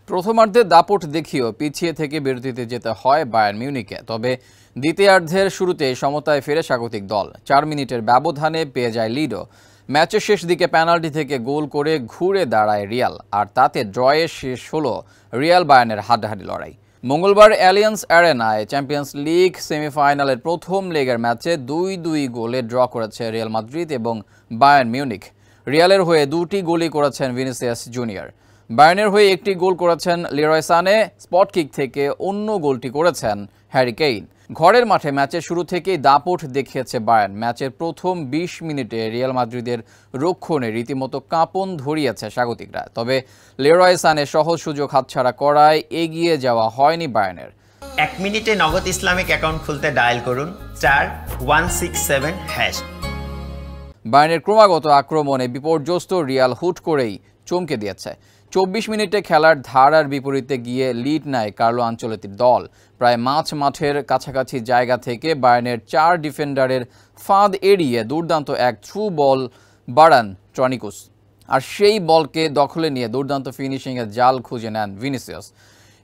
প্রথমার্ধে দাপট দেখিয়েও পিছিয়ে থেকে বিরতিতে যেতে হয় বায়ার্ন মিউনিখকে। তবে দ্বিতীয়ার্ধের শুরুতে সমতায় ফেরে স্বাগতিক দল ৪ মিনিটের ব্যবধানে পেয়ে যায় লিডও। ম্যাচের শেষ দিকে পেনাল্টি থেকে গোল করে ঘুরে দাঁড়ায় রিয়াল, আর তাতে ড্রয়ে শেষ হলো রিয়াল বায়ার্নের হাড্ডাহাড্ডি লড়াই। মঙ্গলবার অ্যালিয়ান্স অ্যারেনায় চ্যাম্পিয়ন্স লিগ সেমিফাইনালের প্রথম লেগের ম্যাচে ২-২ গোলে ড্র করেছে রিয়াল মাদ্রিদ এবং বায়ার্ন মিউনিখ। রিয়ালের হয়ে ২টি গোলই করেছেন ভিনিসিয়াস জুনিয়র। বায়ার্নের হয়ে একটি গোল করেছেন লিরয় সানে, স্পট কিক থেকে অন্য গোলটি করেছেন হ্যারি কেইন। ঘরের মাঠে ম্যাচের শুরু থেকেই দাপট দেখিয়েছে বায়ার্ন। ম্যাচের প্রথম ২০ মিনিটে রিয়াল মাদ্রিদের রক্ষণে রীতিমতো কাঁপন ধরিয়েছে স্বাগতিকরা। তবে লিরয় সানে সহজ সুযোগ হাতছাড়া করায় এগিয়ে যাওয়া হয়নি বায়ার্নের। ১ মিনিটে নগদ ইসলামিক অ্যাকাউন্ট খুলতে ডায়াল করুন *167#। বায়ার্নের ক্রমাগত আক্রমণে বিপর্যস্ত রিয়াল হুট করেই চমকে দিয়েছে। ২৪ মিনিটে খেলার ধারার বিপরীতে গিয়ে লিড নেয় কার্লো আনচেলত্তির দল। প্রায় মাঠের কাছাকাছি জায়গা থেকে বায়ার্নের ৪ ডিফেন্ডারের ফাঁদ এড়িয়ে দুর্দান্ত এক থ্রু বল বাড়ান ট্রনিকুস, আর সেই বলকে দখলে নিয়ে দুর্দান্ত ফিনিশিংয়ের জাল খুঁজে নেন ভিনিসিয়াস।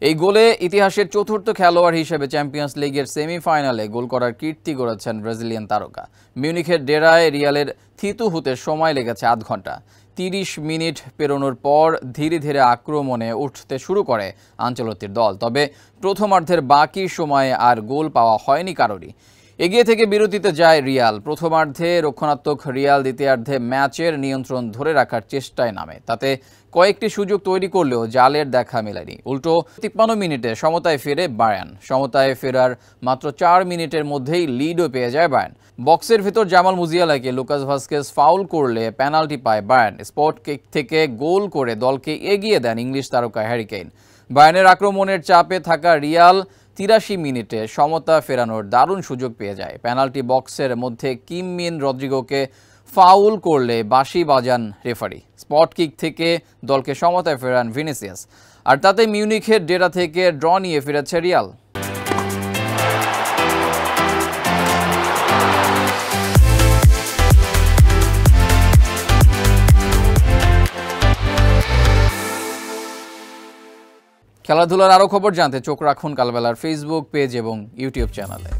এই গোলে ইতিহাসের চতুর্থ খেলোয়াড় হিসেবে চ্যাম্পিয়ন্স লিগের সেমিফাইনালে গোল করার কীর্তি গড়েছেন ব্রাজিলিয়ান তারকা। মিউনিখের ডেরায় রিয়ালের থিতু হতে সময় লেগেছে আধ ঘন্টা। ৩০ মিনিট পেরোনোর পর ধীরে ধীরে আক্রমণে উঠতে শুরু করে আনচেলত্তির দল। তবে প্রথমার্ধের বাকি সময়ে আর গোল পাওয়া হয়নি কারোরই। এগিয়ে থেকে বিরতিতে যায় রিয়াল। প্রথমার্ধে রক্ষণাত্মক রিয়াল দ্বিতীয়ার্ধে ম্যাচের নিয়ন্ত্রণ ধরে রাখার চেষ্টায় নামে। তাতে কয়েকটি সুযোগ তৈরি করলেও জালের দেখা মেলেনি। উল্টো ৫৩ মিনিটে সমতায় ফেরে বায়ার্ন। সমতায় ফেরার মাত্র ৪ মিনিটের মধ্যেই লিডও পেয়ে যায় বায়ার্ন। বক্সের ভেতর জামাল মুজিয়ালাকে লুকাস ভাস্কেজ ফাউল করলে পেনাল্টি পায় বায়ার্ন। স্পট কিক থেকে গোল করে দলকে এগিয়ে দেন ইংলিশ তারকা হ্যারি কেইন। বায়ার্নের আক্রমণের চাপে থাকা রিয়াল ৮৩ মিনিটে সমতা ফেরানোর দারুণ সুযোগ পেয়ে যায়। পেনাল্টি বক্সের মধ্যে কিম মিন রদ্রিগোকে ফাউল করলে বাঁশি বাজান রেফারি। স্পট কিক থেকে দলকে সমতায় ফেরান ভিনিসিয়াস, আর তাতে মিউনিখের ডেরা থেকে ড্র নিয়ে ফিরেছে রিয়াল। খেলাধুলার আরও খবর জানতে চোখ রাখুন কালবেলার ফেসবুক পেজ এবং ইউটিউব চ্যানেলে।